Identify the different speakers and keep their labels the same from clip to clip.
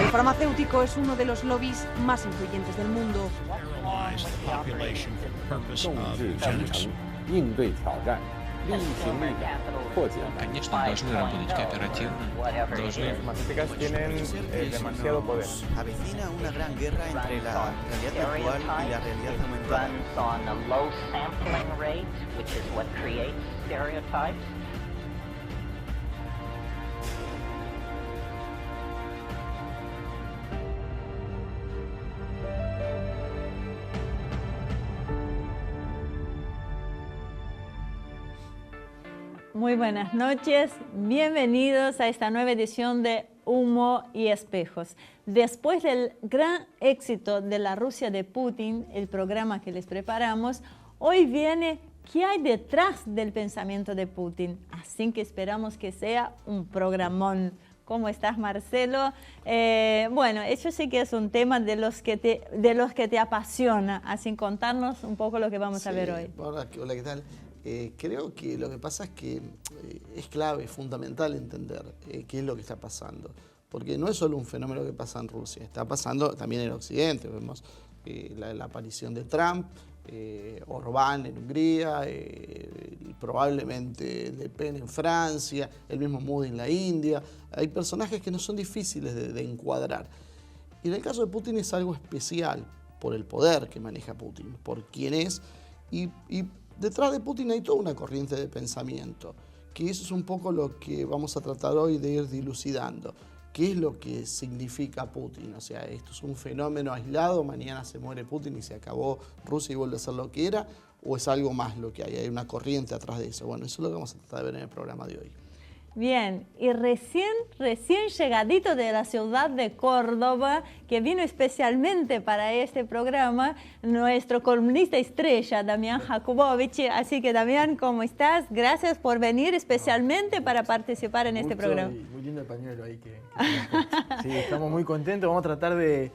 Speaker 1: El farmacéutico es uno de los lobbies más influyentes del mundo.
Speaker 2: 应对挑战，力行力改，破解难题。
Speaker 3: Конечно, должны работать кооперативно, должны...
Speaker 4: Farmacéuticas tienen demasiado poder.
Speaker 5: Avecina una gran guerra entre la realidad virtual y la realidad aumentada.
Speaker 6: Muy buenas noches, bienvenidos a esta nueva edición de Humo y Espejos. Después del gran éxito de la Rusia de Putin, el programa que les preparamos, hoy viene ¿qué hay detrás del pensamiento de Putin? Así que esperamos que sea un programón. ¿Cómo estás, Marcelo? Bueno, eso sí que es un tema de los que te apasiona, así contarnos un poco lo que vamos a ver hoy.
Speaker 7: Hola, ¿qué tal? Creo que lo que pasa es que es clave, es fundamental entender qué es lo que está pasando. Porque no es solo un fenómeno que pasa en Rusia, está pasando también en Occidente. Vemos la aparición de Trump, Orbán en Hungría, probablemente Le Pen en Francia, el mismo Modi en la India. Hay personajes que no son difíciles de encuadrar. Y en el caso de Putin es algo especial por el poder que maneja Putin, por quién es y detrás de Putin hay toda una corriente de pensamiento, que eso es un poco lo que vamos a tratar hoy de ir dilucidando. ¿Qué es lo que significa Putin? O sea, ¿esto es un fenómeno aislado? ¿Mañana se muere Putin y se acabó Rusia y vuelve a ser lo que era? ¿O es algo más lo que hay? ¿Hay una corriente atrás de eso? Bueno, eso es lo que vamos a tratar de ver en el programa de hoy.
Speaker 6: Bien, y recién llegadito de la ciudad de Córdoba, que vino especialmente para este programa, nuestro columnista estrella, Damián Jakubowicz. Así que, Damián, ¿cómo estás? Gracias por venir especialmente para participar en este programa.
Speaker 4: Muy lindo el pañuelo ahí que sí, estamos muy contentos. Vamos a tratar de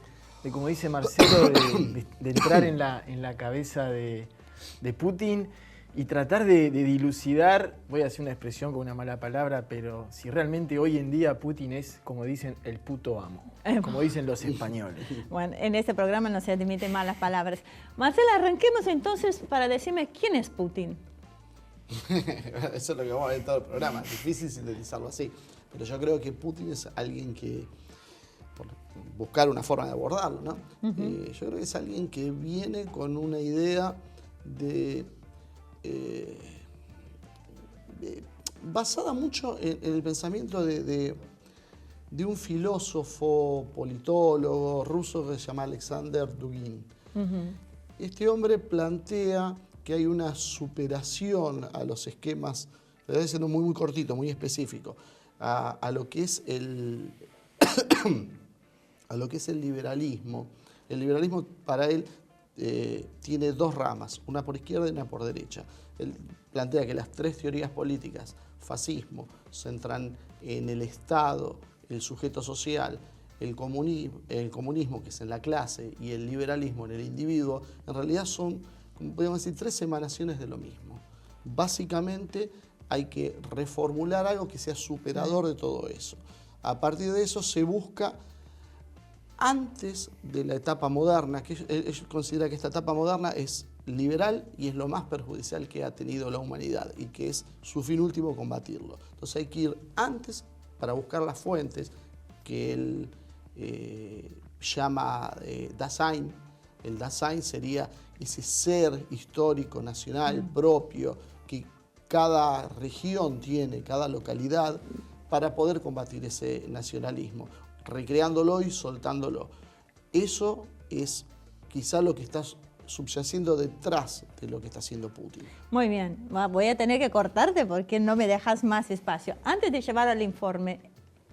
Speaker 4: como dice Marcelo, de entrar en la cabeza de Putin y tratar de dilucidar, voy a hacer una expresión con una mala palabra, pero si realmente hoy en día Putin es, como dicen, el puto amo, como dicen los españoles.
Speaker 6: Bueno, en este programa no se admiten malas palabras. Marcela, arranquemos entonces para decirme quién es Putin.
Speaker 7: Eso es lo que vamos a ver en todo el programa, es difícil sintetizarlo así, pero yo creo que Putin es alguien que, por buscar una forma de abordarlo, ¿no? Yo creo que es alguien que viene con una idea basada mucho en el pensamiento de un filósofo, politólogo ruso que se llama Alexander Dugin. Este hombre plantea que hay una superación a los esquemas, lo voy diciendo muy cortito, muy específico, a lo que es a lo que es el liberalismo. El liberalismo para él tiene dos ramas, una por izquierda y una por derecha. Él plantea que las tres teorías políticas, fascismo, centran en el Estado, el sujeto social, el comunismo, que es en la clase, y el liberalismo en el individuo, en realidad son, como podemos decir, tres emanaciones de lo mismo. Básicamente hay que reformular algo que sea superador de todo eso. A partir de eso se busca, antes de la etapa moderna, que ellos consideran que esta etapa moderna es liberal y es lo más perjudicial que ha tenido la humanidad y que es su fin último combatirlo. Entonces hay que ir antes para buscar las fuentes que él llama Dasein. El Dasein sería ese ser histórico, nacional, propio, que cada región tiene, cada localidad, para poder combatir ese nacionalismo, recreándolo y soltándolo. Eso es quizá lo que está subyaciendo detrás de lo que está haciendo Putin.
Speaker 6: Muy bien, voy a tener que cortarte porque no me dejas más espacio. Antes de llevar al informe,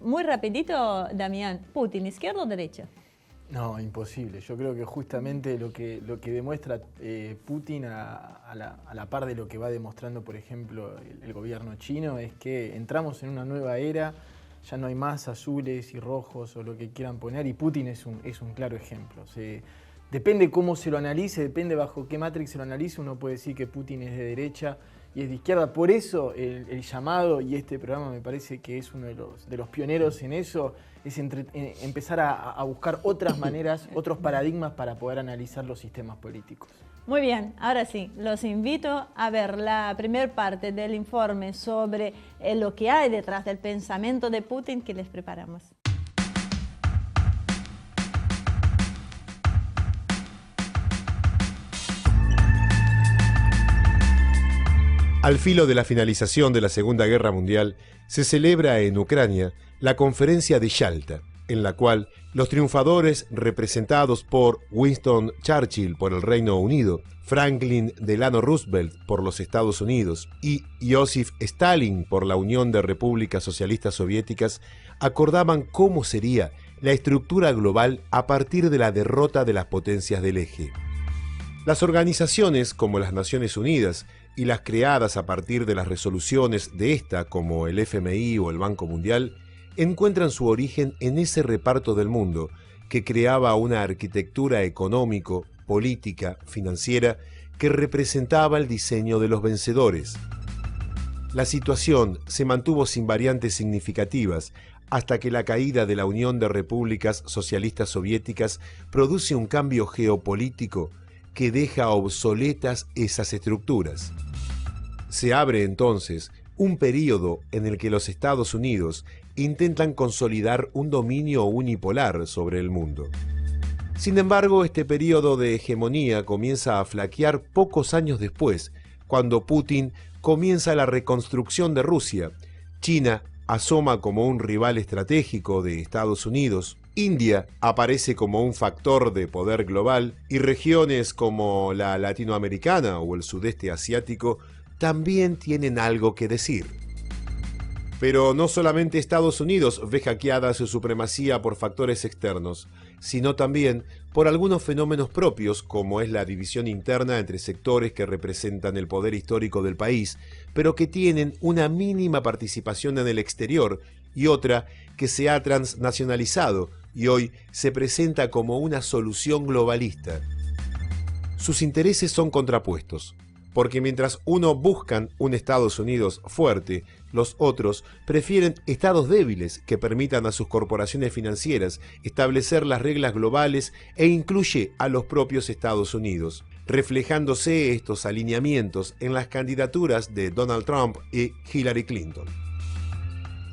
Speaker 6: muy rapidito, Damián, Putin, ¿izquierda o derecha?
Speaker 4: No, imposible. Yo creo que justamente lo que demuestra Putin a la par de lo que va demostrando, por ejemplo, el gobierno chino, es que entramos en una nueva era. Ya no hay más azules y rojos o lo que quieran poner, y Putin es un claro ejemplo. Depende cómo se lo analice, depende bajo qué matrix se lo analice, uno puede decir que Putin es de derecha y es de izquierda. Por eso el llamado, y este programa me parece que es uno de los pioneros en eso, es empezar a buscar otras maneras, otros paradigmas para poder analizar los sistemas políticos.
Speaker 6: Muy bien, ahora sí, los invito a ver la primera parte del informe sobre lo que hay detrás del pensamiento de Putin que les preparamos.
Speaker 8: Al filo de la finalización de la Segunda Guerra Mundial, se celebra en Ucrania la Conferencia de Yalta, en la cual los triunfadores representados por Winston Churchill por el Reino Unido, Franklin Delano Roosevelt por los Estados Unidos y Joseph Stalin por la Unión de Repúblicas Socialistas Soviéticas acordaban cómo sería la estructura global a partir de la derrota de las potencias del eje. Las organizaciones como las Naciones Unidas y las creadas a partir de las resoluciones de esta, como el FMI o el Banco Mundial, encuentran su origen en ese reparto del mundo que creaba una arquitectura económico, política, financiera que representaba el diseño de los vencedores. La situación se mantuvo sin variantes significativas hasta que la caída de la Unión de Repúblicas Socialistas Soviéticas produce un cambio geopolítico que deja obsoletas esas estructuras. Se abre entonces un período en el que los Estados Unidos intentan consolidar un dominio unipolar sobre el mundo. Sin embargo, este período de hegemonía comienza a flaquear pocos años después, cuando Putin comienza la reconstrucción de Rusia. China asoma como un rival estratégico de Estados Unidos, India aparece como un factor de poder global y regiones como la latinoamericana o el sudeste asiático también tienen algo que decir. Pero no solamente Estados Unidos ve hackeada su supremacía por factores externos, sino también por algunos fenómenos propios, como es la división interna entre sectores que representan el poder histórico del país, pero que tienen una mínima participación en el exterior, y otra que se ha transnacionalizado y hoy se presenta como una solución globalista. Sus intereses son contrapuestos, porque mientras unos buscan un Estados Unidos fuerte, los otros prefieren estados débiles que permitan a sus corporaciones financieras establecer las reglas globales e incluye a los propios Estados Unidos, reflejándose estos alineamientos en las candidaturas de Donald Trump y Hillary Clinton.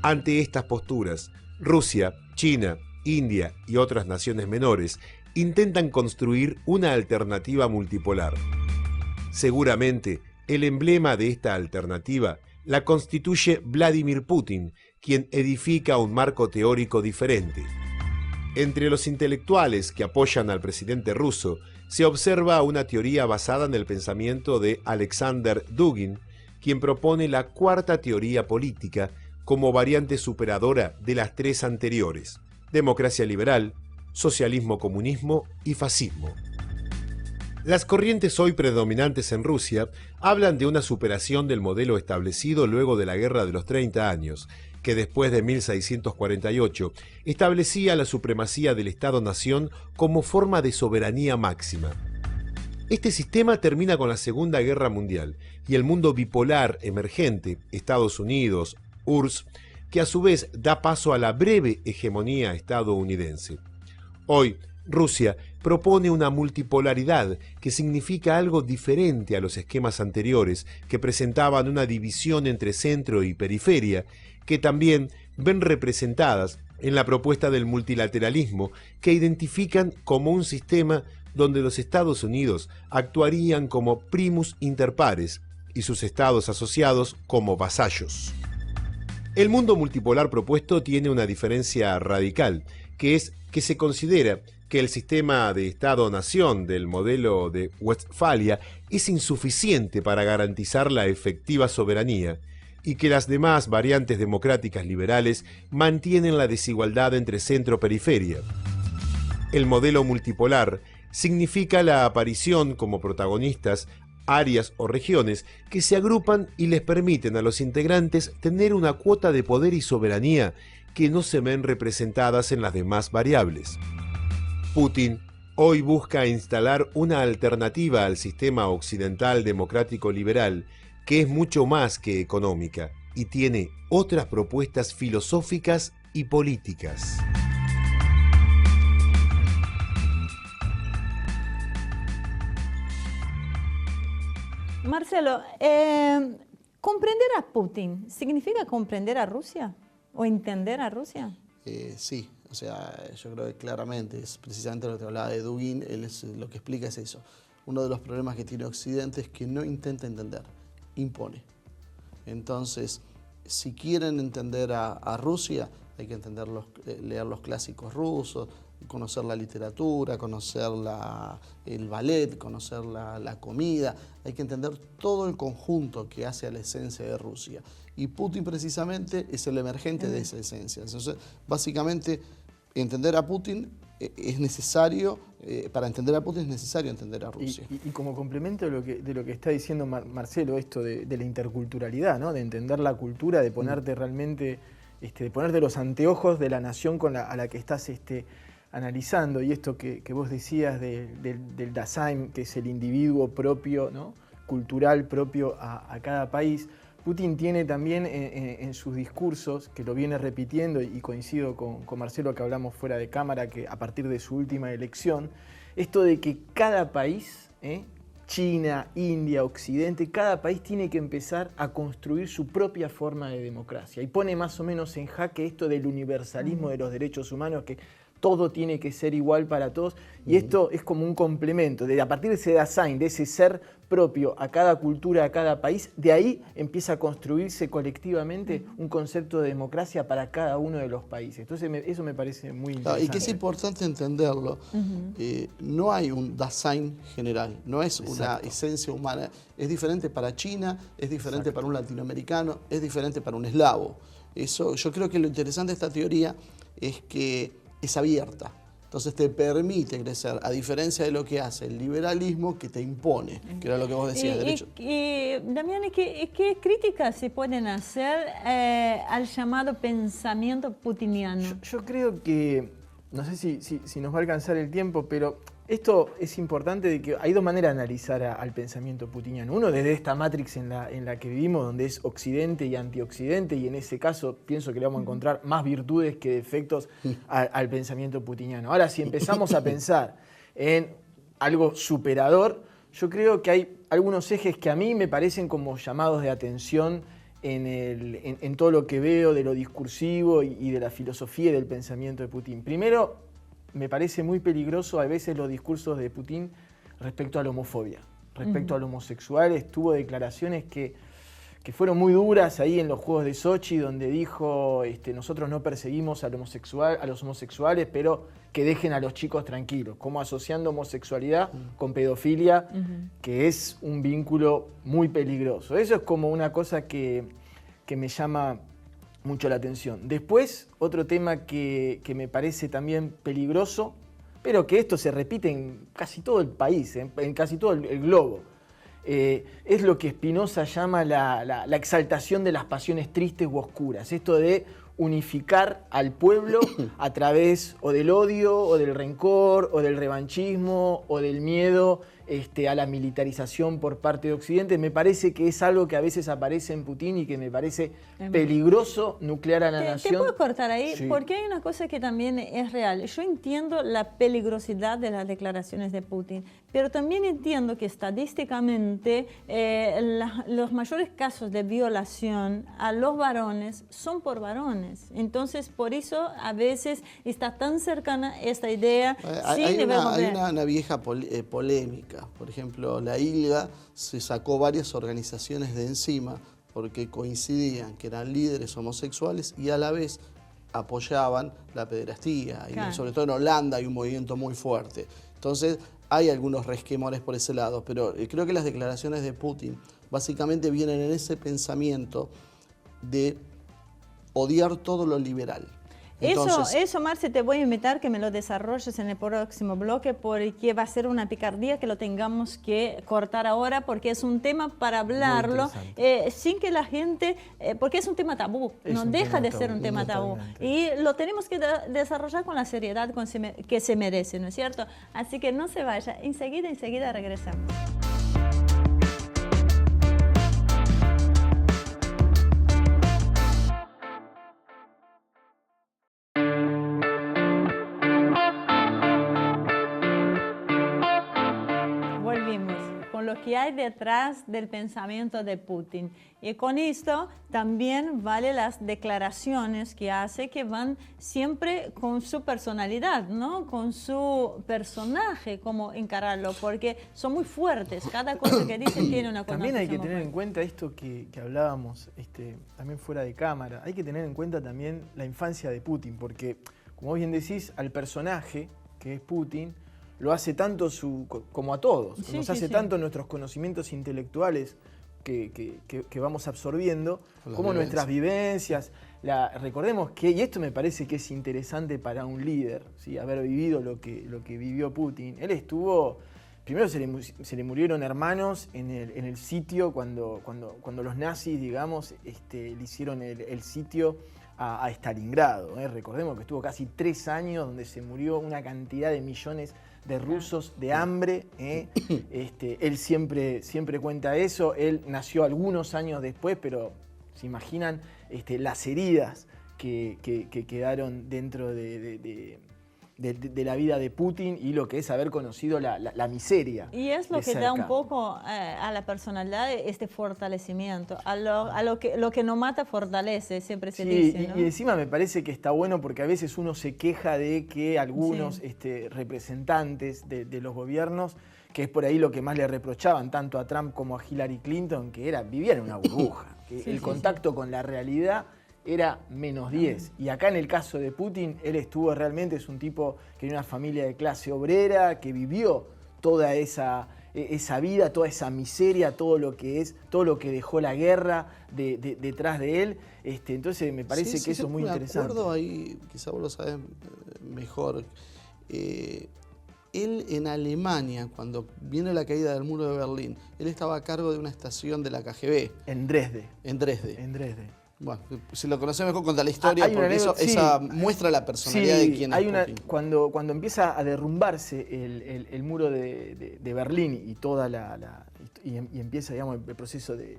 Speaker 8: Ante estas posturas, Rusia, China, India y otras naciones menores intentan construir una alternativa multipolar. Seguramente, el emblema de esta alternativa la constituye Vladimir Putin, quien edifica un marco teórico diferente. Entre los intelectuales que apoyan al presidente ruso, se observa una teoría basada en el pensamiento de Alexander Dugin, quien propone la cuarta teoría política como variante superadora de las tres anteriores: democracia liberal, socialismo-comunismo y fascismo. Las corrientes hoy predominantes en Rusia hablan de una superación del modelo establecido luego de la Guerra de los 30 años, que después de 1648 establecía la supremacía del Estado-nación como forma de soberanía máxima. Este sistema termina con la Segunda Guerra Mundial y el mundo bipolar emergente, Estados Unidos, URSS, que a su vez da paso a la breve hegemonía estadounidense. Hoy, Rusia propone una multipolaridad que significa algo diferente a los esquemas anteriores que presentaban una división entre centro y periferia, que también ven representadas en la propuesta del multilateralismo, que identifican como un sistema donde los Estados Unidos actuarían como primus inter pares y sus estados asociados como vasallos. El mundo multipolar propuesto tiene una diferencia radical, que es que se considera que el sistema de Estado-nación del modelo de Westfalia es insuficiente para garantizar la efectiva soberanía y que las demás variantes democráticas liberales mantienen la desigualdad entre centro-periferia. El modelo multipolar significa la aparición como protagonistas áreas o regiones que se agrupan y les permiten a los integrantes tener una cuota de poder y soberanía que no se ven representadas en las demás variables. Putin hoy busca instalar una alternativa al sistema occidental democrático liberal que es mucho más que económica y tiene otras propuestas filosóficas y políticas.
Speaker 6: Marcelo, ¿comprender a Putin significa comprender a Rusia o entender a Rusia?
Speaker 7: Sí, o sea, yo creo que claramente es precisamente lo que hablaba de Dugin, lo que explica es eso. Uno de los problemas que tiene Occidente es que no intenta entender, impone. Entonces, si quieren entender a Rusia, hay que leer los clásicos rusos, conocer la literatura, conocer el ballet, conocer la comida. Hay que entender todo el conjunto que hace a la esencia de Rusia. Y Putin precisamente es el emergente de esa esencia. Entonces, básicamente, entender a Putin es necesario, para entender a Putin es necesario entender a Rusia.
Speaker 4: Y como complemento de lo que está diciendo Marcelo, esto de la interculturalidad, ¿no? De entender la cultura, de ponerte realmente, de ponerte los anteojos de la nación a la que estás analizando, y esto que vos decías del Dasein, que es el individuo propio, ¿no? Cultural propio a cada país. Putin tiene también en sus discursos, que lo viene repitiendo, y coincido con Marcelo que hablamos fuera de cámara, que a partir de su última elección, esto de que cada país, China, India, Occidente, cada país tiene que empezar a construir su propia forma de democracia. Y pone más o menos en jaque esto del universalismo de los derechos humanos, que todo tiene que ser igual para todos, y esto es como un complemento. A partir de ese Dasein, de ese ser propio a cada cultura, a cada país, de ahí empieza a construirse colectivamente un concepto de democracia para cada uno de los países. Entonces eso me parece muy interesante.
Speaker 7: Y que es importante entenderlo. No hay un Dasein general, no es una esencia humana. Es diferente para China, es diferente para un latinoamericano, es diferente para un eslavo. Yo creo que lo interesante de esta teoría es que es abierta, entonces te permite crecer, a diferencia de lo que hace el liberalismo, que te impone, que era lo que vos decías.
Speaker 6: Damián, ¿qué críticas se pueden hacer al llamado pensamiento putiniano?
Speaker 4: Yo creo que, no sé si nos va a alcanzar el tiempo, pero esto es importante, de que hay dos maneras de analizar al pensamiento putiniano. Uno, desde esta matrix en la que vivimos, donde es occidente y antioccidente, y en ese caso pienso que le vamos a encontrar más virtudes que defectos al pensamiento putiniano. Ahora, si empezamos a pensar en algo superador, yo creo que hay algunos ejes que a mí me parecen como llamados de atención en todo lo que veo de lo discursivo y de la filosofía y del pensamiento de Putin. Primero, me parece muy peligroso a veces los discursos de Putin respecto a la homofobia, respecto a los homosexuales. Tuvo declaraciones que fueron muy duras ahí en los Juegos de Sochi, donde dijo, nosotros no perseguimos a los homosexuales, pero que dejen a los chicos tranquilos, como asociando homosexualidad con pedofilia, que es un vínculo muy peligroso. Eso es como una cosa que me llama mucho la atención. Después, otro tema que me parece también peligroso, pero que esto se repite en casi todo el país, en casi todo el globo, es lo que Spinoza llama la exaltación de las pasiones tristes u oscuras. Esto de unificar al pueblo a través o del odio, o del rencor, o del revanchismo, o del miedo a la militarización por parte de Occidente. Me parece que es algo que a veces aparece en Putin y que me parece peligroso nuclear a la nación.
Speaker 6: ¿Te puedo cortar ahí?
Speaker 4: Sí.
Speaker 6: Porque hay una cosa que también es real. Yo entiendo la peligrosidad de las declaraciones de Putin, pero también entiendo que estadísticamente los mayores casos de violación a los varones son por varones. Entonces, por eso a veces está tan cercana esta idea.
Speaker 7: Hay una vieja polémica. Por ejemplo, la ILGA se sacó varias organizaciones de encima porque coincidían que eran líderes homosexuales y a la vez apoyaban la pederastía.
Speaker 6: Claro.
Speaker 7: Y sobre todo en Holanda hay un movimiento muy fuerte. Entonces hay algunos resquemores por ese lado, pero creo que las declaraciones de Putin básicamente vienen en ese pensamiento de odiar todo lo liberal. Entonces,
Speaker 6: eso, Marce, te voy a invitar que me lo desarrolles en el próximo bloque, porque va a ser una picardía que lo tengamos que cortar ahora, porque es un tema para hablarlo sin que la gente, porque es un tema tabú, no deja de ser un tema tabú, y lo tenemos que desarrollar con la seriedad que se merece, ¿no es cierto? Así que no se vaya, enseguida regresamos. lo que hay detrás del pensamiento de Putin. Y con esto también vale las declaraciones que hace, que van siempre con su personalidad, ¿no? Con su personaje, cómo encararlo, porque son muy fuertes. Cada cosa que dicen tiene una connotación.
Speaker 4: También hay que tener en cuenta esto que hablábamos también fuera de cámara. Hay que tener en cuenta también la infancia de Putin, porque, como bien decís, al personaje que es Putin, lo hace tanto como a todos.
Speaker 6: Sí,
Speaker 4: Nos
Speaker 6: sí,
Speaker 4: hace
Speaker 6: sí.
Speaker 4: tanto nuestros conocimientos intelectuales que vamos absorbiendo, como nuestras vivencias. Recordemos que, y esto me parece que es interesante para un líder, ¿sí? Haber vivido lo que vivió Putin. Él estuvo, primero se le murieron hermanos en el sitio cuando los nazis, digamos, le hicieron el sitio a Stalingrado. Recordemos que estuvo casi 3 años donde se murió una cantidad de millones de rusos de hambre. Él siempre cuenta eso. Él nació algunos años después, pero se imaginan las heridas que quedaron dentro de la vida de Putin y lo que es haber conocido la miseria.
Speaker 6: Y es lo
Speaker 4: de
Speaker 6: que da
Speaker 4: cerca.
Speaker 6: un poco a la personalidad este fortalecimiento. Lo que no mata fortalece, siempre se dice, ¿no?
Speaker 4: Y encima me parece que está bueno porque a veces uno se queja de que algunos representantes de los gobiernos, que es por ahí lo que más le reprochaban tanto a Trump como a Hillary Clinton, que vivían en una burbuja, que el contacto con la realidad era -10. Y acá en el caso de Putin, él estuvo realmente, es un tipo que era una familia de clase obrera, que vivió toda esa vida, toda esa miseria, todo lo que dejó la guerra detrás de él. Entonces me parece que eso es muy interesante.
Speaker 7: Me acuerdo ahí, quizá vos lo sabés mejor, él en Alemania, cuando viene la caída del muro de Berlín, él estaba a cargo de una estación de la KGB.
Speaker 4: En Dresde.
Speaker 7: En Dresde.
Speaker 4: En Dresde.
Speaker 7: Bueno, si lo conocés mejor, conta la historia, porque esa muestra la personalidad de quién es Putin.
Speaker 4: Cuando empieza a derrumbarse el muro de Berlín y toda y empieza, digamos, el proceso de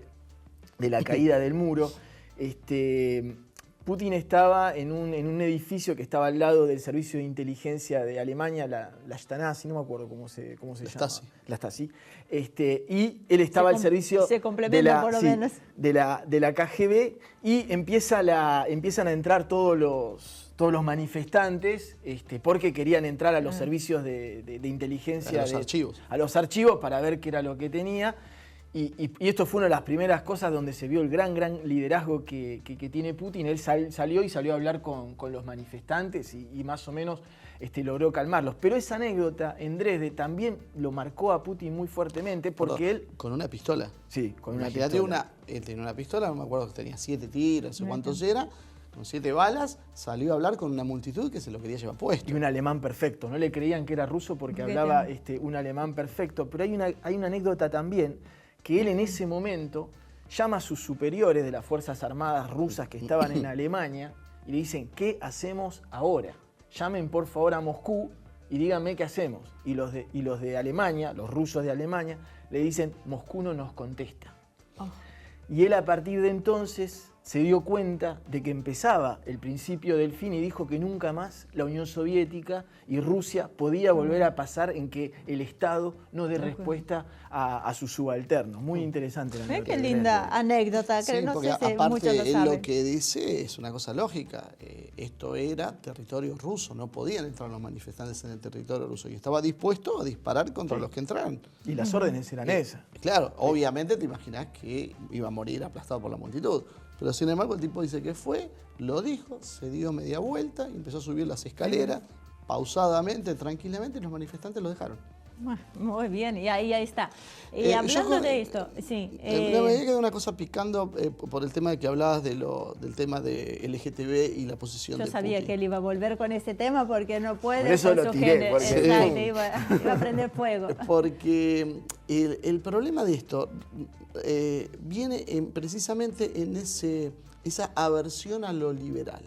Speaker 4: la caída del muro, Putin estaba en un edificio que estaba al lado del servicio de inteligencia de Alemania, la Stasi, no me acuerdo cómo se llama. La Stasi. Y él estaba al servicio de la KGB y empiezan a entrar todos los manifestantes porque querían entrar a los servicios de inteligencia. A los archivos para ver qué era lo que tenía. Y esto fue una de las primeras cosas donde se vio el gran liderazgo que tiene Putin. Él salió a hablar con los manifestantes y más o menos logró calmarlos. Pero esa anécdota en Dresde también lo marcó a Putin muy fuertemente porque él...
Speaker 7: Con una pistola.
Speaker 4: Sí, con una pistola.
Speaker 7: Él tenía una pistola, no me acuerdo que tenía 7 tiros, no sé cuántos era. Con 7 balas, salió a hablar con una multitud que se lo quería llevar puesto.
Speaker 4: Y un alemán perfecto. No le creían que era ruso porque hablaba un alemán perfecto. Pero hay una anécdota también que él en ese momento llama a sus superiores de las Fuerzas Armadas rusas que estaban en Alemania y le dicen, ¿qué hacemos ahora? Llamen por favor a Moscú y díganme qué hacemos. Y los de Alemania, los rusos de Alemania, le dicen, Moscú no nos contesta. Y él a partir de entonces se dio cuenta de que empezaba el principio del fin y dijo que nunca más la Unión Soviética y Rusia podía volver a pasar en que el Estado no dé respuesta a sus subalternos. Muy interesante la anécdota.
Speaker 6: Qué linda anécdota,
Speaker 7: Sí,
Speaker 6: que no
Speaker 7: porque
Speaker 6: sé si
Speaker 7: aparte
Speaker 6: muchos lo
Speaker 7: él
Speaker 6: saben.
Speaker 7: lo que dice es una cosa lógica. Esto era territorio ruso, no podían entrar los manifestantes en el territorio ruso y estaba dispuesto a disparar contra los que entraran.
Speaker 4: Y las órdenes eran esas.
Speaker 7: Claro, obviamente te imaginás que iba a morir aplastado por la multitud. Pero sin embargo el tipo dice que fue, lo dijo, se dio media vuelta y empezó a subir las escaleras pausadamente, tranquilamente, y los manifestantes lo dejaron.
Speaker 6: Bueno, muy bien, y ahí está. Y hablando de esto, sí.
Speaker 7: Me quedó una cosa picando por el tema de que hablabas del tema de LGTB y la posición de
Speaker 6: Yo sabía
Speaker 7: Putin.
Speaker 6: que él iba a volver con ese tema porque no puede.
Speaker 4: Por eso
Speaker 6: con
Speaker 4: lo
Speaker 6: su
Speaker 4: tiré,
Speaker 6: género.
Speaker 4: porque-
Speaker 6: Exacto, iba a prender fuego.
Speaker 7: Porque el problema de esto viene precisamente en esa aversión a lo liberal.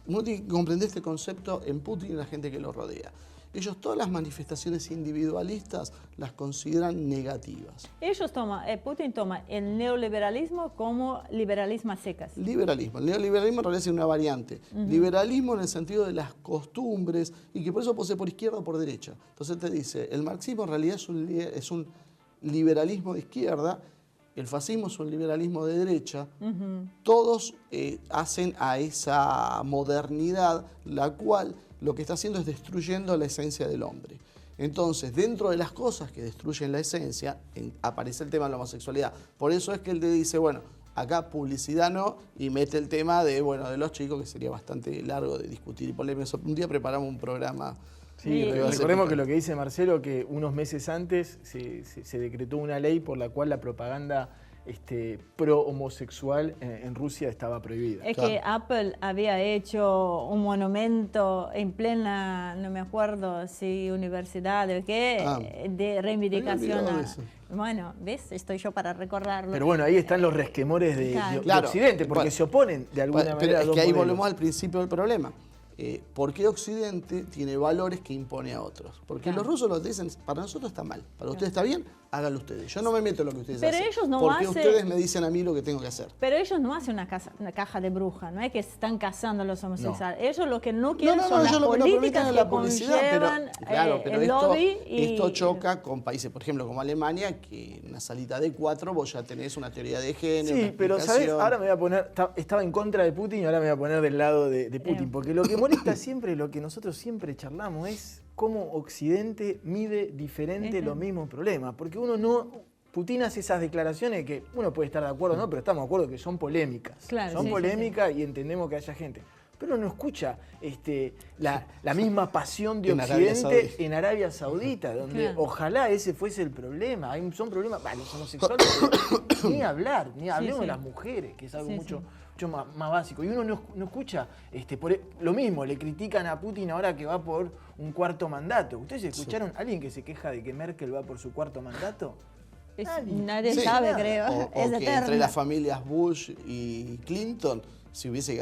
Speaker 7: Uno tiene que comprender este concepto en Putin y la gente que lo rodea. Ellos todas las manifestaciones individualistas las consideran negativas.
Speaker 6: Putin toma el neoliberalismo como liberalismo a secas.
Speaker 7: Liberalismo. El neoliberalismo en realidad es una variante. Liberalismo en el sentido de las costumbres y que por eso posee por izquierda o por derecha. Entonces te dice, el marxismo en realidad es un liberalismo de izquierda, el fascismo es un liberalismo de derecha, todos hacen a esa modernidad, la cual lo que está haciendo es destruyendo la esencia del hombre. Entonces, dentro de las cosas que destruyen la esencia, aparece el tema de la homosexualidad. Por eso es que él te dice, bueno, acá publicidad no, y mete el tema de, bueno, de los chicos, que sería bastante largo de discutir y polémico. Un día preparamos un programa.
Speaker 4: Sí, recordemos que lo que dice Marcelo, que unos meses antes se decretó una ley por la cual la propaganda pro-homosexual en Rusia estaba prohibida.
Speaker 6: Es que Apple había hecho un monumento en plena, no me acuerdo si universidad o qué, de reivindicación. Bueno, ¿ves? Estoy yo para recordarlo.
Speaker 4: Pero bueno, ahí están los resquemores de Occidente, porque se oponen de alguna manera
Speaker 7: pero
Speaker 4: a
Speaker 7: es
Speaker 4: dos
Speaker 7: que ahí
Speaker 4: modelos.
Speaker 7: volvemos al principio del problema. ¿Por qué Occidente tiene valores que impone a otros? Porque los rusos los dicen, para nosotros está mal, para ustedes está bien, háganlo ustedes. Yo no me meto en lo que ustedes hacen.
Speaker 6: Ellos no
Speaker 7: porque
Speaker 6: hacen,
Speaker 7: ustedes me dicen a mí lo que tengo que hacer.
Speaker 6: Pero ellos no hacen una caja de bruja, no es que están casando a los homosexuales. Ellos lo que no quieren son las políticas que conllevan el lobby.
Speaker 7: Esto choca con países, por ejemplo, como Alemania, que en una salita de 4 vos ya tenés una teoría de género.
Speaker 4: Sí, pero ¿sabes? Ahora me voy a poner, estaba en contra de Putin y ahora me voy a poner del lado de Putin, porque lo que molesta siempre, lo que nosotros siempre charlamos es cómo Occidente mide diferente los mismos problemas, porque uno no... Putin hace esas declaraciones que uno puede estar de acuerdo o no, pero estamos de acuerdo que son polémicas.
Speaker 6: Claro,
Speaker 4: son polémicas y entendemos que haya gente. Pero no escucha la misma pasión de Occidente en Arabia Saudita, donde ojalá ese fuese el problema. Son problemas, los homosexuales, ni hablar, ni hablemos de las mujeres, que es algo mucho más básico. Y uno no escucha, lo mismo, le critican a Putin ahora que va por un cuarto mandato. ¿Ustedes escucharon a alguien que se queja de que Merkel va por su cuarto mandato?
Speaker 6: Nadie sabe, creo.
Speaker 7: O que entre las familias Bush y Clinton, si hubiese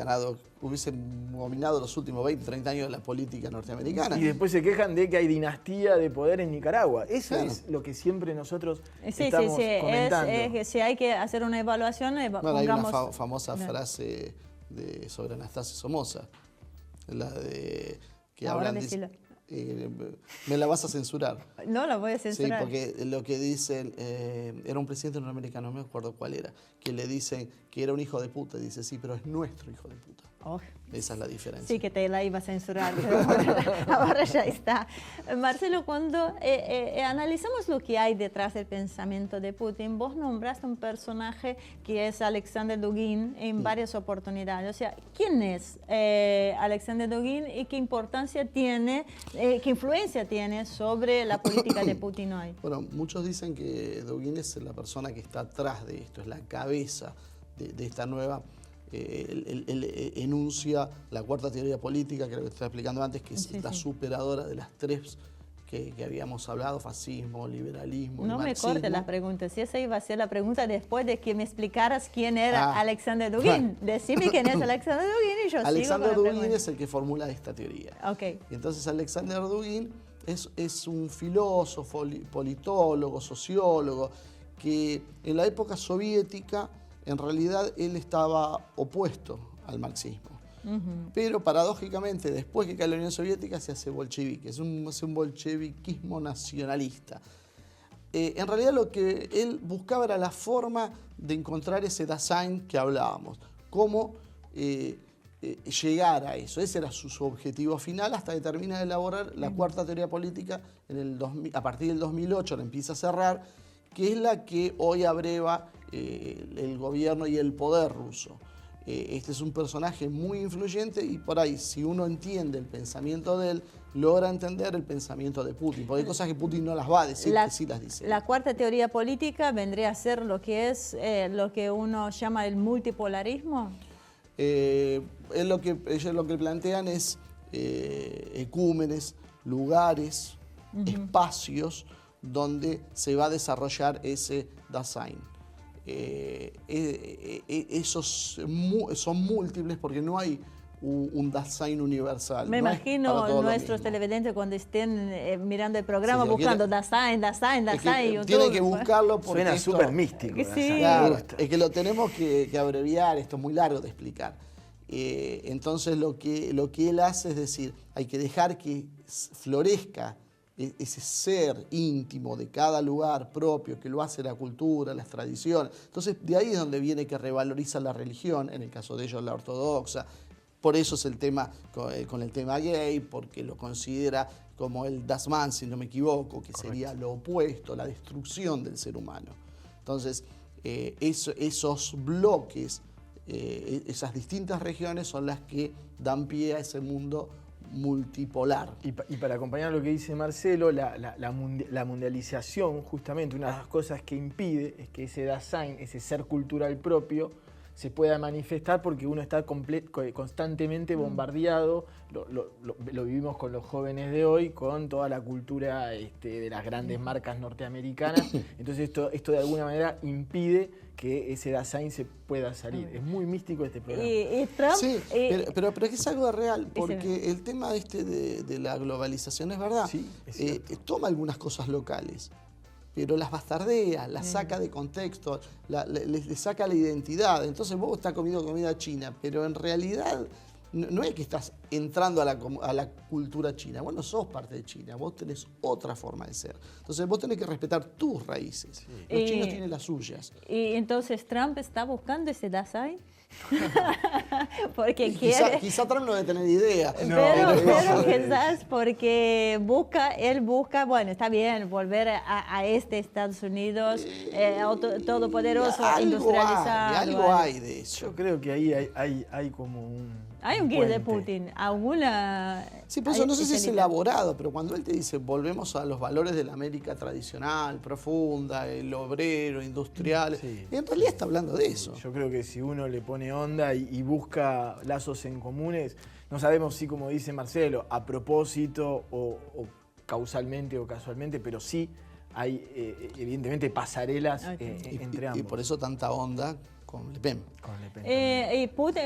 Speaker 7: dominado los últimos 20, 30 años de la política norteamericana.
Speaker 4: Y después se quejan de que hay dinastía de poder en Nicaragua. Eso es lo que siempre nosotros estamos comentando.
Speaker 6: Es que si hay que hacer una evaluación,
Speaker 7: bueno, hay una famosa frase sobre Anastasia Somoza, la de que hablan de... me la vas a censurar.
Speaker 6: No la voy a censurar.
Speaker 7: Sí, porque lo que dicen, era un presidente norteamericano, no me acuerdo cuál era, que le dicen que era un hijo de puta. Y dice, sí, pero es nuestro hijo de puta. Esa es la diferencia.
Speaker 6: Sí, que te la iba a censurar, pero ahora ya está. Marcelo, cuando analizamos lo que hay detrás del pensamiento de Putin, vos nombraste un personaje que es Alexander Dugin en varias oportunidades. O sea, ¿quién es Alexander Dugin y qué importancia tiene, qué influencia tiene sobre la política de Putin hoy?
Speaker 7: Bueno, muchos dicen que Dugin es la persona que está atrás de esto, es la cabeza de esta nueva... Él enuncia la cuarta teoría política, que es lo que estaba explicando antes, que es la superadora de las tres que habíamos hablado: fascismo, liberalismo y marxismo. No me cortes
Speaker 6: las preguntas, si esa iba a ser la pregunta después de que me explicaras quién era Alexander Dugin. Decime quién es Alexander Dugin y yo
Speaker 7: Alexander
Speaker 6: sigo con
Speaker 7: Dugin es el que formula esta teoría.
Speaker 6: Okay.
Speaker 7: Entonces Alexander Dugin es un filósofo, politólogo, sociólogo, que en la época soviética en realidad él estaba opuesto al marxismo. Pero paradójicamente, después que cae la Unión Soviética, se hace bolchevique, es un bolcheviquismo nacionalista. En realidad lo que él buscaba era la forma de encontrar ese Dasein que hablábamos, cómo llegar a eso. Ese era su objetivo final, hasta que termina de elaborar la cuarta teoría política a partir del 2008, la empieza a cerrar, que es la que hoy abreva el gobierno y el poder ruso. Este es un personaje muy influyente y por ahí, si uno entiende el pensamiento de él, logra entender el pensamiento de Putin, porque hay cosas que Putin no las va a decir, que sí las dice.
Speaker 6: La cuarta teoría política vendría a ser lo que es lo que uno llama el multipolarismo.
Speaker 7: Ellos lo que plantean es ecúmenes, lugares, espacios donde se va a desarrollar ese Dasein. Esos son múltiples porque no hay un Dasein universal.
Speaker 6: Me imagino nuestros televidentes cuando estén mirando el programa buscando Dasein.
Speaker 7: Tienen que buscarlo porque
Speaker 4: suena súper místico.
Speaker 6: Sí.
Speaker 7: Claro, es que lo tenemos que abreviar, esto es muy largo de explicar. Entonces lo que él hace es decir, hay que dejar que florezca ese ser íntimo de cada lugar propio que lo hace la cultura, las tradiciones. Entonces, de ahí es donde viene que revaloriza la religión, en el caso de ellos la ortodoxa. Por eso es el tema con el tema gay, porque lo considera como el Das Man, si no me equivoco, que sería lo opuesto, la destrucción del ser humano. Entonces, esos bloques, esas distintas regiones son las que dan pie a ese mundo multipolar.
Speaker 4: Y para acompañar lo que dice Marcelo, la mundialización, justamente, una de las cosas que impide es que ese Dasein, ese ser cultural propio, se pueda manifestar porque uno está constantemente bombardeado, lo vivimos con los jóvenes de hoy, con toda la cultura de las grandes marcas norteamericanas. Entonces esto de alguna manera impide que ese Dasein se pueda salir. Es muy místico este programa.
Speaker 6: Y Trump,
Speaker 7: sí, pero es que es algo real, porque el tema de la globalización es verdad.
Speaker 4: Sí, es cierto.
Speaker 7: Toma algunas cosas locales, pero las bastardea, las saca de contexto, le saca la identidad. Entonces vos estás comiendo comida china, pero en realidad no es que estás entrando a la cultura china. Vos no sos parte de China, vos tenés otra forma de ser. Entonces vos tenés que respetar tus raíces. Sí. Los chinos tienen las suyas.
Speaker 6: Y entonces Trump está buscando ese Dasein. Porque
Speaker 7: quizá Trump no debe tener idea.
Speaker 6: Pero quizás porque él busca, bueno, está bien, volver a Estados Unidos, todopoderoso, industrializado.
Speaker 7: Algo hay de eso.
Speaker 4: Yo creo que ahí hay como un...
Speaker 6: Hay un guía de Putin, alguna...
Speaker 7: Sí, por eso no sé si es elaborado, pero cuando él te dice volvemos a los valores de la América tradicional, profunda, el obrero, industrial, en realidad está hablando de eso.
Speaker 4: Yo creo que si uno le pone onda y busca lazos en comunes, no sabemos si, como dice Marcelo, a propósito o causalmente o casualmente, pero sí hay evidentemente pasarelas entre ambos.
Speaker 7: Y por eso tanta onda con Le Pen.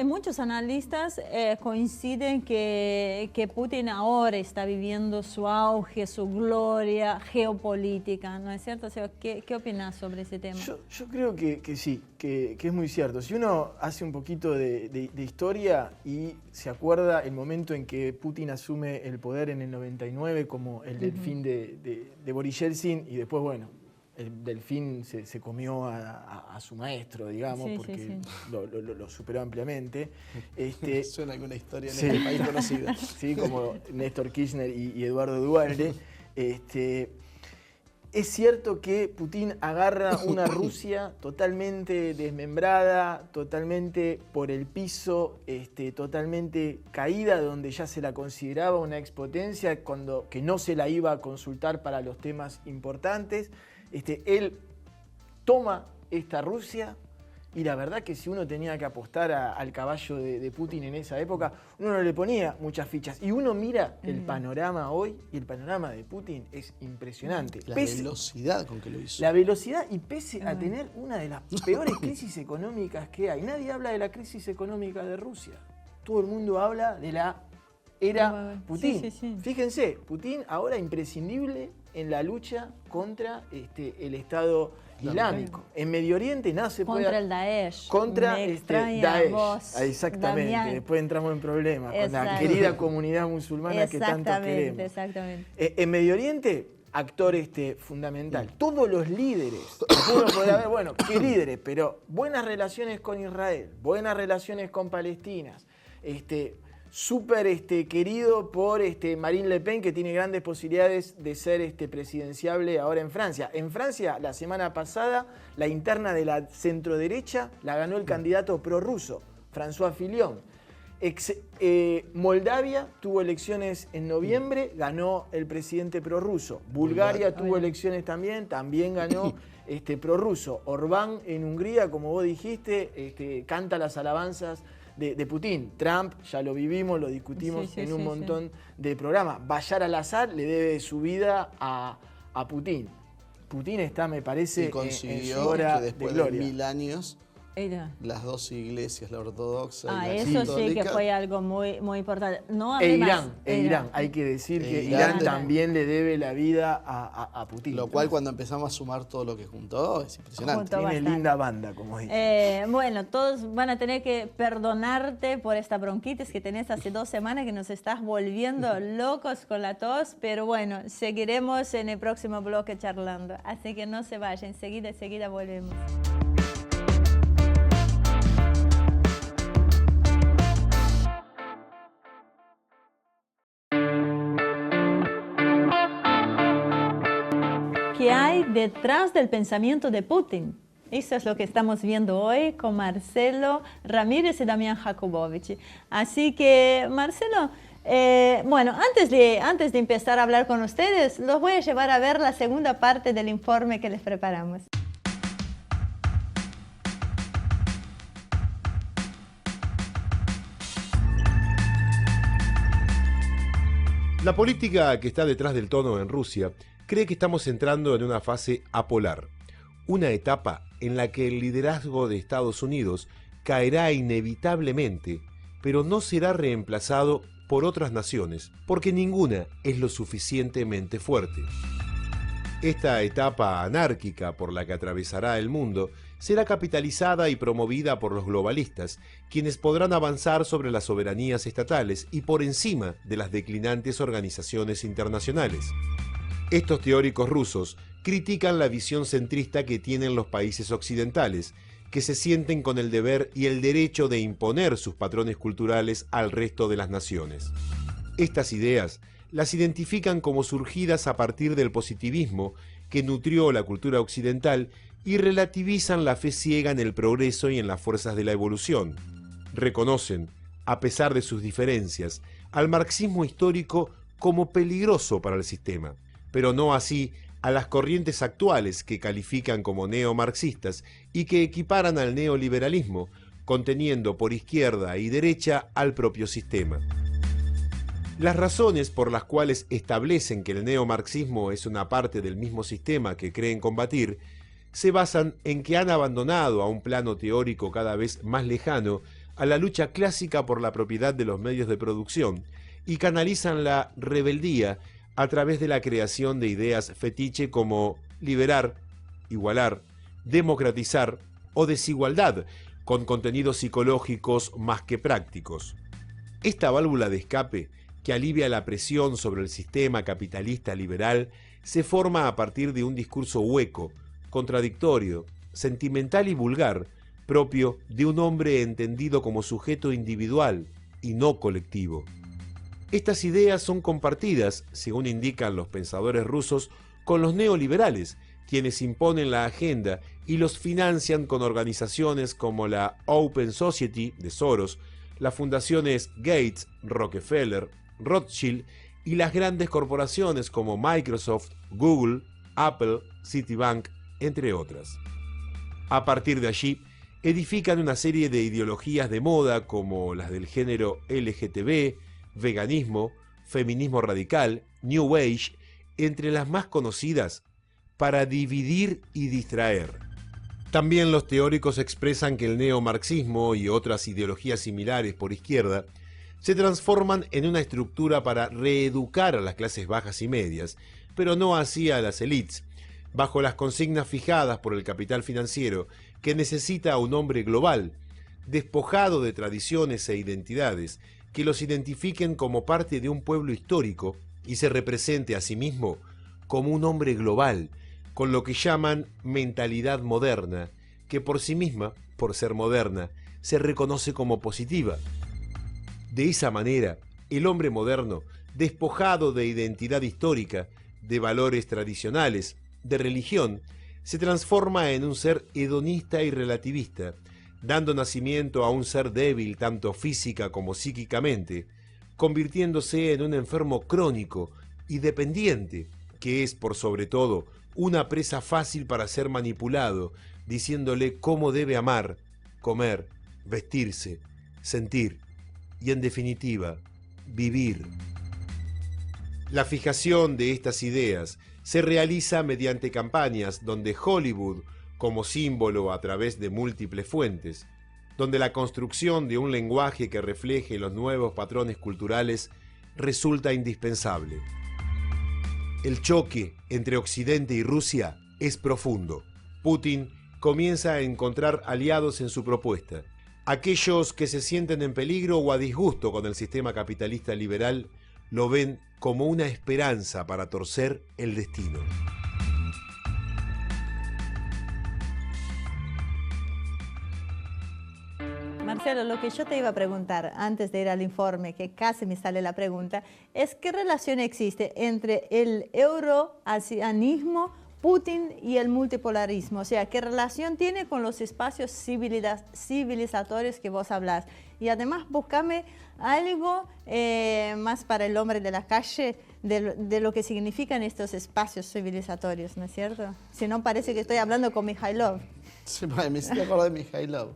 Speaker 6: Muchos analistas coinciden que Putin ahora está viviendo su auge, su gloria geopolítica, ¿no es cierto? O sea, ¿qué opinas sobre ese tema?
Speaker 4: Yo creo que sí, que es muy cierto. Si uno hace un poquito de historia y se acuerda el momento en que Putin asume el poder en el 99 como el delfín de Boris Yeltsin y después, bueno, el delfín se comió a su maestro, digamos, porque lo superó ampliamente.
Speaker 7: Suena alguna historia en este país conocida.
Speaker 4: Sí, como Néstor Kirchner y Eduardo Duhalde. Es cierto que Putin agarra una Rusia totalmente desmembrada, totalmente por el piso, totalmente caída, donde ya se la consideraba una expotencia, que no se la iba a consultar para los temas importantes. Él toma esta Rusia y la verdad que si uno tenía que apostar al caballo de Putin en esa época, uno no le ponía muchas fichas. Y uno mira el panorama hoy y el panorama de Putin es impresionante.
Speaker 7: La velocidad con que lo hizo.
Speaker 4: La velocidad y pese a tener una de las peores crisis económicas que hay. Nadie habla de la crisis económica de Rusia. Todo el mundo habla de la era Putin. Fíjense, Putin ahora imprescindible en la lucha contra el Estado Islámico. En Medio Oriente nada se puede...
Speaker 6: Contra el Daesh.
Speaker 4: Contra Daesh.
Speaker 6: Vos,
Speaker 4: exactamente.
Speaker 6: Damián.
Speaker 4: Después entramos en problemas con la querida comunidad musulmana que tanto queremos.
Speaker 6: Exactamente.
Speaker 4: En Medio Oriente, actor fundamental. Todos los líderes. Uno podrá ver, bueno, qué líderes, pero buenas relaciones con Israel, buenas relaciones con Palestina. Súper querido por Marine Le Pen, que tiene grandes posibilidades de ser presidenciable ahora en Francia. En Francia, la semana pasada, la interna de la centroderecha la ganó el candidato prorruso, François Fillon. Moldavia tuvo elecciones en noviembre, ganó el presidente prorruso. Bulgaria tuvo elecciones también ganó prorruso. Orbán en Hungría, como vos dijiste, canta las alabanzas de Putin. Trump, ya lo vivimos, lo discutimos en un montón de programas. Bashar al-Assad le debe su vida a Putin. Putin está, me parece,
Speaker 7: y consiguió
Speaker 4: en su hora
Speaker 7: que después
Speaker 4: de gloria.
Speaker 7: de 1000 años las dos iglesias, la ortodoxa y la
Speaker 6: eso
Speaker 7: católica.
Speaker 6: sí que fue algo muy, muy importante. No
Speaker 4: Irán. Hay que decir que Irán también le debe la vida a Putin.
Speaker 7: Lo cual, cuando empezamos a sumar todo lo que juntó, es impresionante.
Speaker 4: Tiene linda banda, como dice.
Speaker 6: Bueno, todos van a tener que perdonarte por esta bronquitis que tenés hace 2 semanas, que nos estás volviendo locos con la tos, pero bueno, seguiremos en el próximo bloque charlando. Así que no se vayan, enseguida volvemos. ¿Qué hay detrás del pensamiento de Putin? Eso es lo que estamos viendo hoy con Marcelo Ramírez y Damián Jakubowicz. Así que, Marcelo, bueno, antes de empezar a hablar con ustedes, los voy a llevar a ver la segunda parte del informe que les preparamos.
Speaker 8: La política que está detrás del tono en Rusia cree que estamos entrando en una fase apolar, una etapa en la que el liderazgo de Estados Unidos caerá inevitablemente, pero no será reemplazado por otras naciones, porque ninguna es lo suficientemente fuerte. Esta etapa anárquica por la que atravesará el mundo será capitalizada y promovida por los globalistas, quienes podrán avanzar sobre las soberanías estatales y por encima de las declinantes organizaciones internacionales. Estos teóricos rusos critican la visión centrista que tienen los países occidentales, que se sienten con el deber y el derecho de imponer sus patrones culturales al resto de las naciones. Estas ideas las identifican como surgidas a partir del positivismo que nutrió la cultura occidental y relativizan la fe ciega en el progreso y en las fuerzas de la evolución. Reconocen, a pesar de sus diferencias, al marxismo histórico como peligroso para el sistema, pero no así a las corrientes actuales que califican como neomarxistas y que equiparan al neoliberalismo, conteniendo por izquierda y derecha al propio sistema. Las razones por las cuales establecen que el neomarxismo es una parte del mismo sistema que creen combatir se basan en que han abandonado a un plano teórico cada vez más lejano a la lucha clásica por la propiedad de los medios de producción y canalizan la rebeldía a través de la creación de ideas fetiche como liberar, igualar, democratizar o desigualdad, con contenidos psicológicos más que prácticos. Esta válvula de escape, que alivia la presión sobre el sistema capitalista liberal, se forma a partir de un discurso hueco, contradictorio, sentimental y vulgar, propio de un hombre entendido como sujeto individual y no colectivo. Estas ideas son compartidas, según indican los pensadores rusos, con los neoliberales, quienes imponen la agenda y los financian con organizaciones como la Open Society de Soros, las fundaciones Gates, Rockefeller, Rothschild y las grandes corporaciones como Microsoft, Google, Apple, Citibank, entre otras. A partir de allí, edifican una serie de ideologías de moda como las del género LGTB, veganismo, feminismo radical, New Age, entre las más conocidas, para dividir y distraer. También los teóricos expresan que el neomarxismo y otras ideologías similares por izquierda se transforman en una estructura para reeducar a las clases bajas y medias, pero no así a las élites, bajo las consignas fijadas por el capital financiero que necesita a un hombre global, despojado de tradiciones e identidades, que los identifiquen como parte de un pueblo histórico y se represente a sí mismo como un hombre global, con lo que llaman mentalidad moderna, que por sí misma, por ser moderna, se reconoce como positiva. De esa manera, el hombre moderno, despojado de identidad histórica, de valores tradicionales, de religión, se transforma en un ser hedonista y relativista, dando nacimiento a un ser débil tanto física como psíquicamente, convirtiéndose en un enfermo crónico y dependiente, que es por sobre todo una presa fácil para ser manipulado, diciéndole cómo debe amar, comer, vestirse, sentir y, en definitiva, vivir. La fijación de estas ideas se realiza mediante campañas donde Hollywood, como símbolo a través de múltiples fuentes, donde la construcción de un lenguaje que refleje los nuevos patrones culturales resulta indispensable. El choque entre Occidente y Rusia es profundo. Putin comienza a encontrar aliados en su propuesta. Aquellos que se sienten en peligro o a disgusto con el sistema capitalista liberal lo ven como una esperanza para torcer el destino.
Speaker 6: Marcelo, lo que yo te iba a preguntar antes de ir al informe, que casi me sale la pregunta, es qué relación existe entre el euroasianismo, Putin y el multipolarismo. O sea, qué relación tiene con los espacios civilizatorios que vos hablás. Y además, búscame algo más para el hombre de la calle de lo que significan estos espacios civilizatorios, ¿no es cierto? Si no, parece que estoy hablando con Mijailov.
Speaker 7: Sí, me hiciste acordar de Mijailov.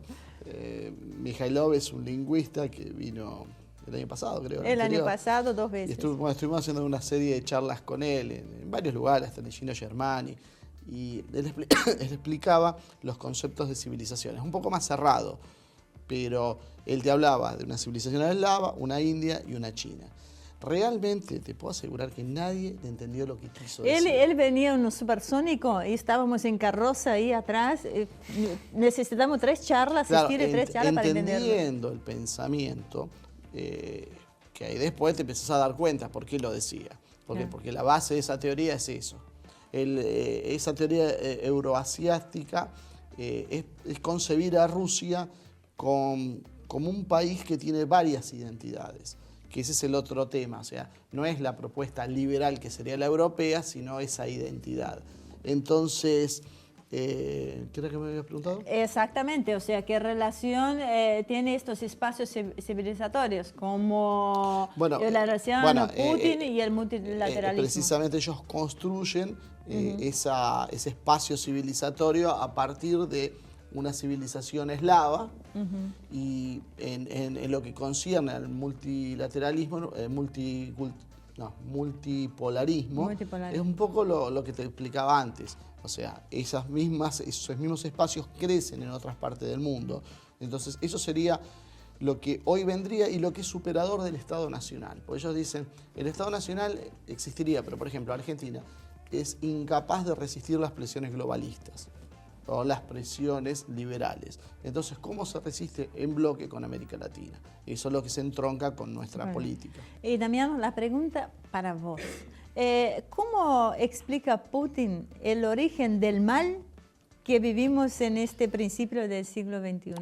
Speaker 7: Mijailov es un lingüista que vino el año pasado, creo.
Speaker 6: El año pasado, 2 veces.
Speaker 7: Y estuvimos haciendo una serie de charlas con él en varios lugares, hasta en Gino Germani. Y él explicaba los conceptos de civilizaciones, un poco más cerrado. Pero él te hablaba de una civilización eslava, una india y una china. Realmente te puedo asegurar que nadie le entendió lo que quiso decir.
Speaker 6: Él venía en un supersónico y estábamos en carroza ahí atrás. Necesitamos 3 charlas,
Speaker 7: claro,
Speaker 6: asistir 3 charlas para entenderlo.
Speaker 7: Entendiendo el pensamiento, que ahí después te empezás a dar cuenta por qué lo decía. Porque la base de esa teoría es eso. Esa teoría euroasiática es concebir a Rusia como un país que tiene varias identidades. Que ese es el otro tema, o sea, no es la propuesta liberal que sería la europea, sino esa identidad. Entonces, ¿qué era que me habías preguntado?
Speaker 6: Exactamente, o sea, ¿qué relación tiene estos espacios civilizatorios como la relación Putin y el multilateralismo?
Speaker 7: Precisamente ellos construyen ese espacio civilizatorio a partir de una civilización eslava y en lo que concierne al multilateralismo, multipolarismo, es un poco lo que te explicaba antes. O sea, esos mismos espacios crecen en otras partes del mundo. Entonces, eso sería lo que hoy vendría y lo que es superador del Estado Nacional. Porque ellos dicen, el Estado Nacional existiría, pero por ejemplo, Argentina es incapaz de resistir las presiones globalistas o las presiones liberales. Entonces, ¿cómo se resiste en bloque con América Latina? Eso es lo que se entronca con nuestra política.
Speaker 6: Y Damián, la pregunta para vos. ¿Cómo explica Putin el origen del mal que vivimos en este principio del siglo XXI?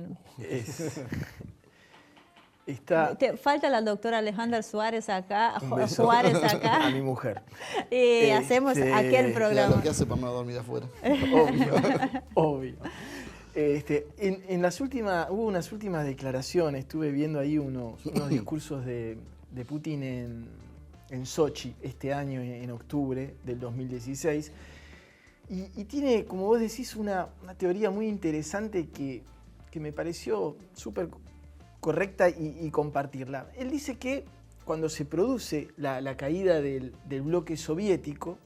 Speaker 6: Te falta la doctora Alejandra Suárez acá,
Speaker 4: a mi mujer.
Speaker 6: Y hacemos aquel programa.
Speaker 7: Lo que hace para no dormir afuera.
Speaker 4: Obvio. Hubo unas últimas declaraciones, estuve viendo ahí unos discursos de Putin en Sochi este año, en octubre del 2016, y tiene, como vos decís, una teoría muy interesante que me pareció súper correcta y compartirla. Él dice que cuando se produce la caída del bloque soviético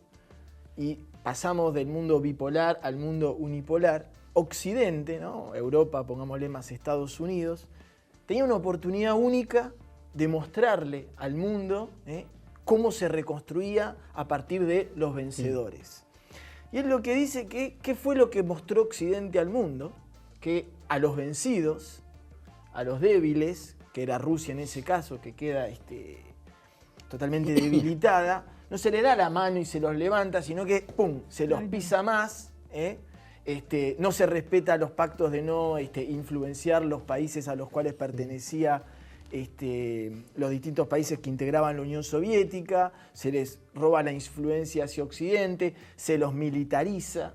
Speaker 4: y pasamos del mundo bipolar al mundo unipolar, Occidente, ¿no? Europa, pongámosle más Estados Unidos, tenía una oportunidad única de mostrarle al mundo cómo se reconstruía a partir de los vencedores. Y él lo que dice que ¿qué fue lo que mostró Occidente al mundo? Que a los vencidos, a los débiles, que era Rusia en ese caso, que queda totalmente debilitada, no se le da la mano y se los levanta, sino que ¡pum!, se los pisa más, no se respeta los pactos de no influenciar los países a los cuales pertenecía los distintos países que integraban la Unión Soviética, se les roba la influencia hacia Occidente, se los militariza.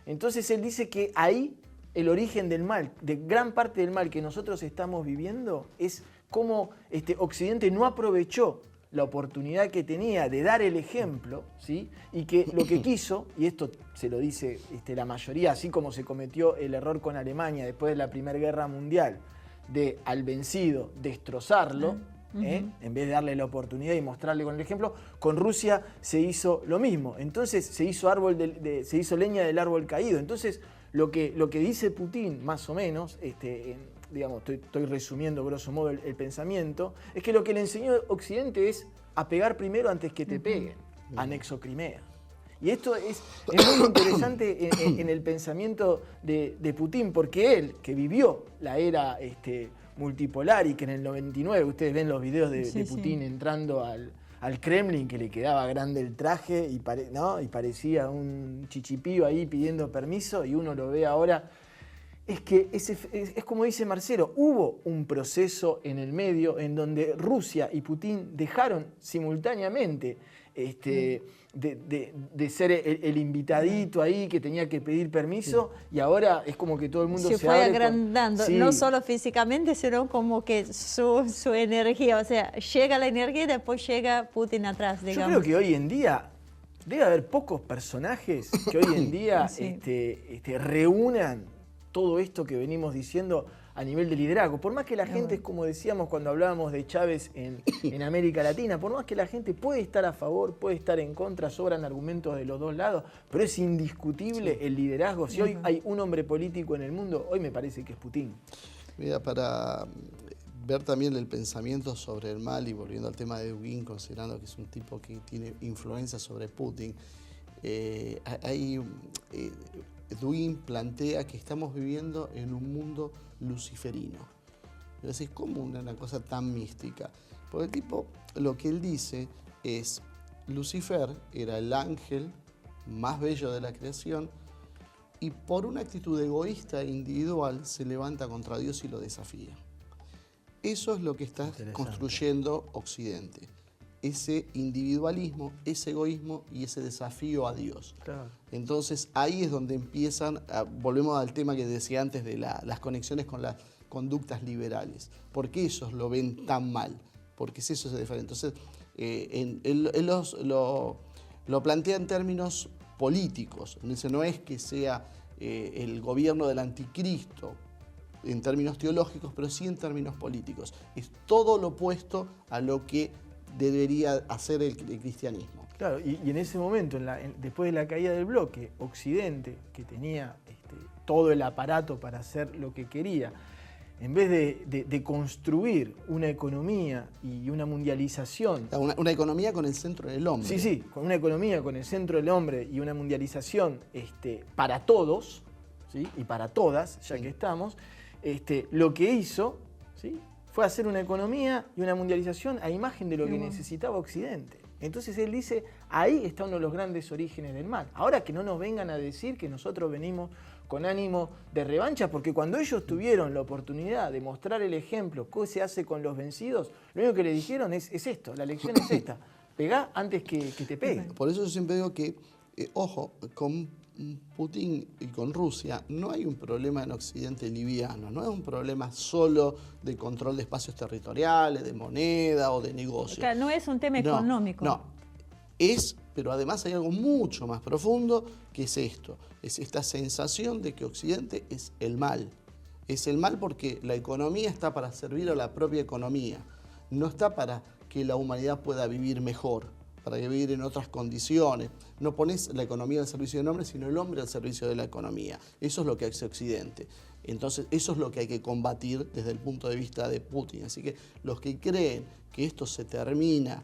Speaker 4: Entonces él dice que ahí el origen del mal, de gran parte del mal que nosotros estamos viviendo, es cómo Occidente no aprovechó la oportunidad que tenía de dar el ejemplo, ¿sí? Y que lo que quiso, y esto se lo dice la mayoría, así como se cometió el error con Alemania después de la Primera Guerra Mundial, de al vencido destrozarlo, en vez de darle la oportunidad y mostrarle con el ejemplo, con Rusia se hizo lo mismo. Entonces se hizo leña del árbol caído. Entonces lo que dice Putin, más o menos, digamos, estoy resumiendo grosso modo el pensamiento, es que lo que le enseñó Occidente es a pegar primero antes que te peguen, anexo Crimea. Y esto es muy interesante en el pensamiento de Putin, porque él, que vivió la era multipolar y que en el 99, ustedes ven los videos de Putin entrando al Kremlin, que le quedaba grande el traje y parecía un chichipío ahí pidiendo permiso, y uno lo ve ahora. Es que es como dice Marcelo, hubo un proceso en el medio en donde Rusia y Putin dejaron simultáneamente de ser el invitadito ahí que tenía que pedir permiso, y ahora es como que todo el mundo se
Speaker 6: fue
Speaker 4: abre
Speaker 6: agrandando, no solo físicamente, sino como que su energía, o sea, llega la energía y después llega Putin atrás, digamos.
Speaker 4: Yo creo que hoy en día debe haber pocos personajes que hoy en día reúnan todo esto que venimos diciendo a nivel de liderazgo. Por más que la gente, es como decíamos cuando hablábamos de Chávez en América Latina, por más que la gente puede estar a favor, puede estar en contra, sobran argumentos de los dos lados, pero es indiscutible el liderazgo. Si hoy hay un hombre político en el mundo, hoy me parece que es Putin.
Speaker 7: Mira, para ver también el pensamiento sobre el mal, y volviendo al tema de Dugin, considerando que es un tipo que tiene influencia sobre Putin, Dugin plantea que estamos viviendo en un mundo luciferino. Es decir, ¿cómo una cosa tan mística? Porque el tipo, lo que él dice es, Lucifer era el ángel más bello de la creación, y por una actitud egoísta e individual se levanta contra Dios y lo desafía. Eso es lo que está construyendo Occidente. Ese individualismo, ese egoísmo y ese desafío a Dios. Claro. Entonces ahí es donde volvemos al tema que decía antes de las conexiones con las conductas liberales. ¿Por qué ellos lo ven tan mal? Porque eso es diferente. Entonces él lo plantea en términos políticos. Dice, no es que sea el gobierno del anticristo en términos teológicos, pero sí en términos políticos. Es todo lo opuesto a lo que debería hacer el cristianismo.
Speaker 4: Claro, y en ese momento, después de la caída del bloque, Occidente, que tenía todo el aparato para hacer lo que quería, en vez de construir una economía y una mundialización...
Speaker 7: Una economía con el centro del hombre.
Speaker 4: Sí, con una economía con el centro del hombre y una mundialización para todos, ¿sí? Y para todas, ya que estamos, lo que hizo, ¿sí?, fue hacer una economía y una mundialización a imagen de lo que necesitaba Occidente. Entonces él dice, ahí está uno de los grandes orígenes del mal. Ahora que no nos vengan a decir que nosotros venimos con ánimo de revancha, porque cuando ellos tuvieron la oportunidad de mostrar el ejemplo, qué se hace con los vencidos, lo único que le dijeron es esto, la lección es esta, pegá antes que te pegue.
Speaker 7: Por eso yo siempre digo que, ojo, con Putin y con Rusia no hay un problema en Occidente liviano, no es un problema solo de control de espacios territoriales, de moneda o de negocio.
Speaker 6: Claro, no es un tema económico.
Speaker 7: No, pero además hay algo mucho más profundo que es esto, es esta sensación de que Occidente es el mal. Es el mal porque la economía está para servir a la propia economía, no está para que la humanidad pueda vivir mejor, para vivir en otras condiciones. No pones la economía al servicio del hombre, sino el hombre al servicio de la economía. Eso es lo que hace Occidente. Entonces, eso es lo que hay que combatir desde el punto de vista de Putin. Así que los que creen que esto se termina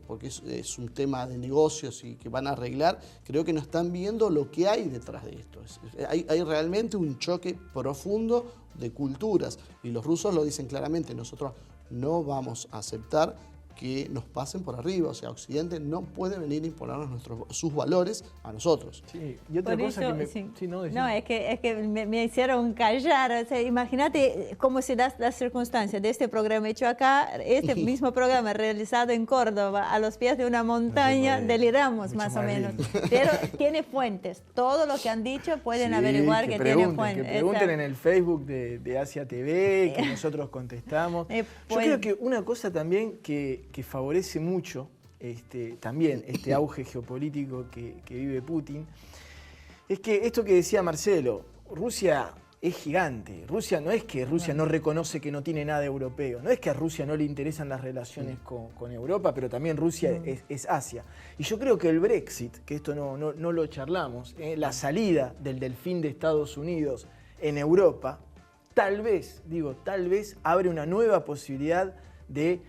Speaker 7: porque es un tema de negocios y que van a arreglar, creo que no están viendo lo que hay detrás de esto. Hay realmente un choque profundo de culturas, y los rusos lo dicen claramente, nosotros no vamos a aceptar que nos pasen por arriba, o sea, Occidente no puede venir a imponernos sus valores a nosotros.
Speaker 4: Sí, y otra
Speaker 6: por
Speaker 4: cosa
Speaker 6: eso,
Speaker 4: que
Speaker 6: es que me hicieron callar, o sea, imagínate cómo se da la circunstancia de este programa hecho acá, este mismo programa realizado en Córdoba, a los pies de una montaña, deliramos más o menos, pero tiene fuentes, todo lo que han dicho pueden averiguar que tiene fuentes.
Speaker 4: Que pregunten en el Facebook de Asia TV, que nosotros contestamos. Yo creo que una cosa también que favorece mucho también este auge geopolítico que vive Putin, es que esto que decía Marcelo, Rusia es gigante. Rusia no es que Rusia no reconoce que no tiene nada europeo, no es que a Rusia no le interesan las relaciones con Europa, pero también Rusia es Asia. Y yo creo que el Brexit, que esto no lo charlamos, la salida del delfín de Estados Unidos en Europa, tal vez abre una nueva posibilidad de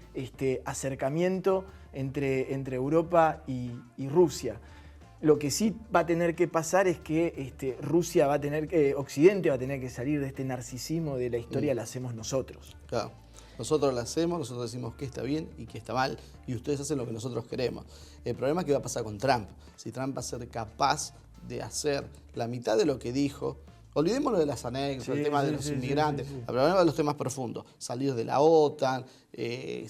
Speaker 4: acercamiento entre Europa y Rusia. Lo que sí va a tener que pasar es que Occidente va a tener que salir de este narcisismo de la historia la hacemos nosotros.
Speaker 7: Claro. Nosotros la hacemos, nosotros decimos que está bien y que está mal, y ustedes hacen lo que nosotros queremos. El problema es que va a pasar con Trump. Si Trump va a ser capaz de hacer la mitad de lo que dijo, olvidémonos de las anécdotas, el tema de los inmigrantes, hablamos de los temas profundos, salir de la OTAN,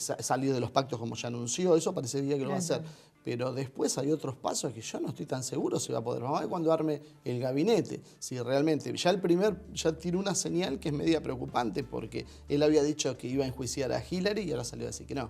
Speaker 7: salir de los pactos como ya anunció, eso parecería que lo va a hacer. Pero después hay otros pasos que yo no estoy tan seguro si va a poder. Vamos a ver cuando arme el gabinete, si realmente, ya tiró una señal que es media preocupante, porque él había dicho que iba a enjuiciar a Hillary y ahora salió a decir que no.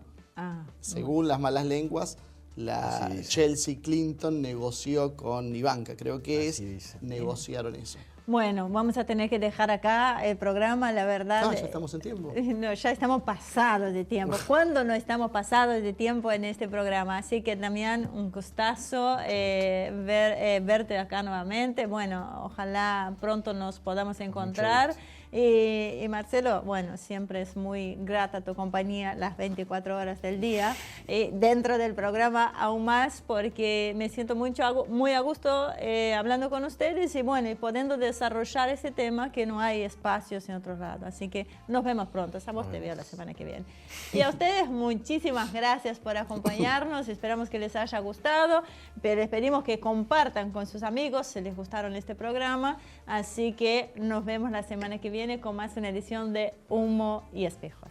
Speaker 7: Según las malas lenguas, la Chelsea Clinton negoció con Ivanka, creo que negociaron eso.
Speaker 6: Bueno, vamos a tener que dejar acá el programa, la verdad.
Speaker 7: Ya estamos en tiempo.
Speaker 6: No, ya estamos pasados de tiempo. ¿Cuándo no estamos pasados de tiempo en este programa? Así que, Damián, un gustazo verte acá nuevamente. Bueno, ojalá pronto nos podamos encontrar. Y Marcelo, bueno, siempre es muy grata tu compañía las 24 horas del día. Dentro del programa aún más, porque me siento muy a gusto hablando con ustedes y bueno, y pudiendo desarrollar ese tema que no hay espacios en otros lados. Así que nos vemos pronto. A vos te veo la semana que viene. Y a ustedes, muchísimas gracias por acompañarnos. Esperamos que les haya gustado, pero esperemos que compartan con sus amigos si les gustaron este programa. Así que nos vemos la semana que viene con más una edición de Humo y Espejos.